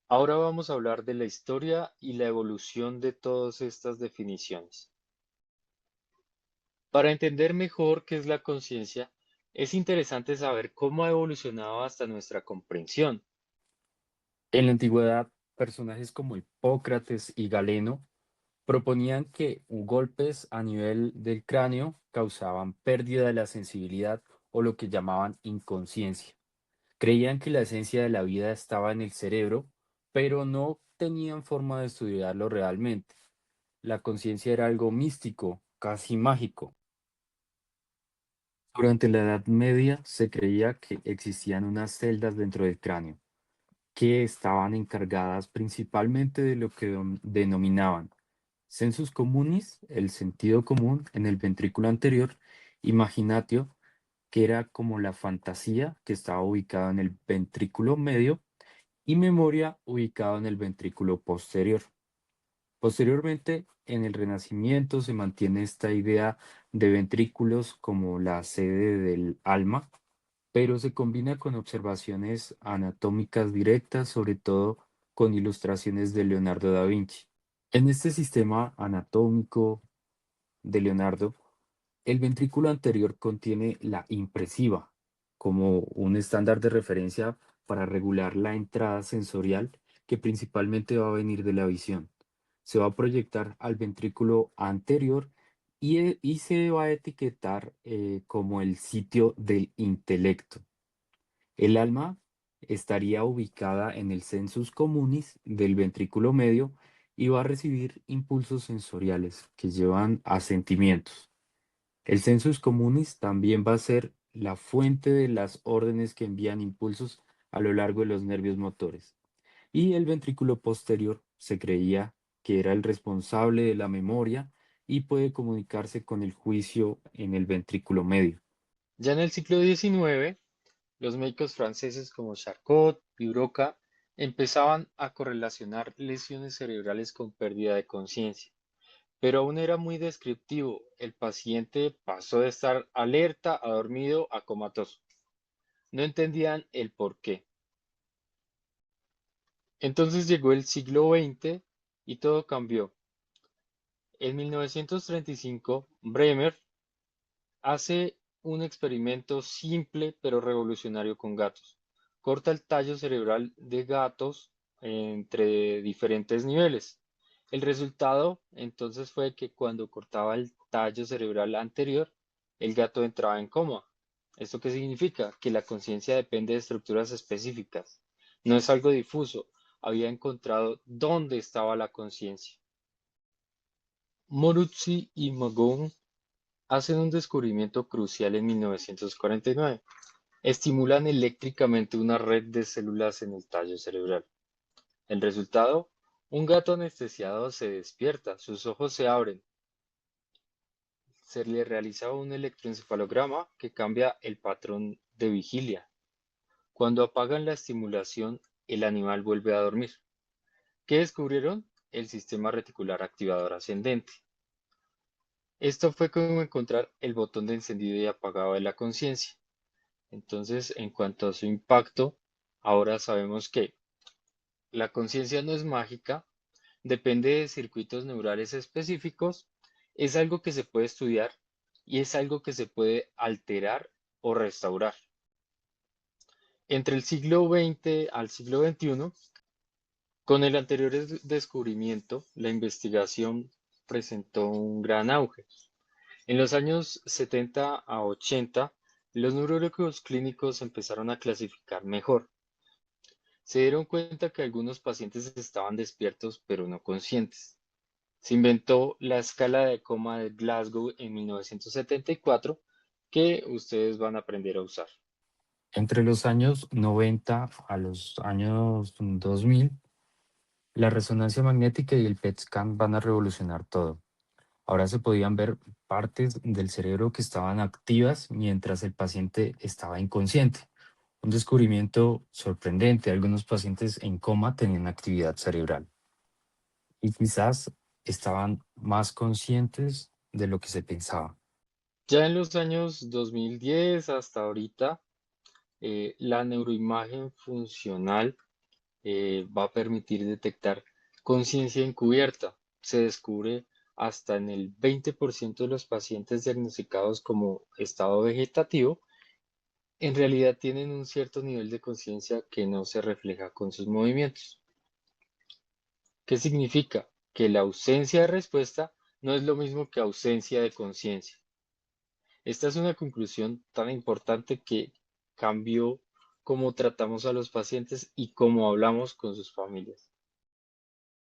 Ahora vamos a hablar de la historia y la evolución de todas estas definiciones. Para entender mejor qué es la conciencia, es interesante saber cómo ha evolucionado hasta nuestra comprensión. En la antigüedad, personajes como Hipócrates y Galeno proponían que golpes a nivel del cráneo causaban pérdida de la sensibilidad o lo que llamaban inconsciencia. Creían que la esencia de la vida estaba en el cerebro, pero no tenían forma de estudiarlo realmente. La conciencia era algo místico, casi mágico. Durante la Edad Media se creía que existían unas celdas dentro del cráneo que estaban encargadas principalmente de lo que denominaban sensus communis, el sentido común en el ventrículo anterior, imaginatio, que era como la fantasía que estaba ubicada en el ventrículo medio, y memoria ubicado en el ventrículo posterior. Posteriormente, en el Renacimiento se mantiene esta idea de ventrículos como la sede del alma, pero se combina con observaciones anatómicas directas, sobre todo con ilustraciones de Leonardo da Vinci. En este sistema anatómico de Leonardo, el ventrículo anterior contiene la impresiva como un estándar de referencia para regular la entrada sensorial que principalmente va a venir de la visión. Se va a proyectar al ventrículo anterior y se va a etiquetar como el sitio del intelecto. El alma estaría ubicada en el sensus communis del ventrículo medio y va a recibir impulsos sensoriales que llevan a sentimientos. El sensus communis también va a ser la fuente de las órdenes que envían impulsos a lo largo de los nervios motores. Y el ventrículo posterior se creía que era el responsable de la memoria y puede comunicarse con el juicio en el ventrículo medio. Ya en el siglo XIX, los médicos franceses como Charcot y Broca empezaban a correlacionar lesiones cerebrales con pérdida de conciencia, pero aún era muy descriptivo. El paciente pasó de estar alerta a dormido a comatoso. No entendían el por qué. Entonces llegó el siglo XX y todo cambió. En 1935, Bremer hace un experimento simple pero revolucionario con gatos. Corta el tallo cerebral de gatos entre diferentes niveles. El resultado entonces fue que cuando cortaba el tallo cerebral anterior, el gato entraba en coma. ¿Esto qué significa? Que la conciencia depende de estructuras específicas. No es algo difuso. Había encontrado dónde estaba la conciencia. Moruzzi y Magon hacen un descubrimiento crucial en 1949. Estimulan eléctricamente una red de células en el tallo cerebral. El resultado, un gato anestesiado se despierta, sus ojos se abren, se le realiza un electroencefalograma que cambia el patrón de vigilia. Cuando apagan la estimulación, el animal vuelve a dormir. ¿Qué descubrieron? El sistema reticular activador ascendente. Esto fue como encontrar el botón de encendido y apagado de la conciencia. Entonces, en cuanto a su impacto, ahora sabemos que la conciencia no es mágica, depende de circuitos neurales específicos, es algo que se puede estudiar y es algo que se puede alterar o restaurar. Entre el siglo XX al siglo XXI, con el anterior descubrimiento, la investigación presentó un gran auge. En los años 70 a 80, los neurólogos clínicos empezaron a clasificar mejor. Se dieron cuenta que algunos pacientes estaban despiertos pero no conscientes. Se inventó la escala de coma de Glasgow en 1974 que ustedes van a aprender a usar. Entre los años 90 a los años 2000, la resonancia magnética y el PET scan van a revolucionar todo. Ahora se podían ver partes del cerebro que estaban activas mientras el paciente estaba inconsciente. Un descubrimiento sorprendente. Algunos pacientes en coma tenían actividad cerebral y quizás estaban más conscientes de lo que se pensaba. Ya en los años 2010 hasta ahorita, la neuroimagen funcional va a permitir detectar conciencia encubierta. Se descubre hasta en el 20% de los pacientes diagnosticados como estado vegetativo, en realidad tienen un cierto nivel de conciencia que no se refleja con sus movimientos. ¿Qué significa? Que la ausencia de respuesta no es lo mismo que ausencia de conciencia. Esta es una conclusión tan importante que cambió cómo tratamos a los pacientes y cómo hablamos con sus familias.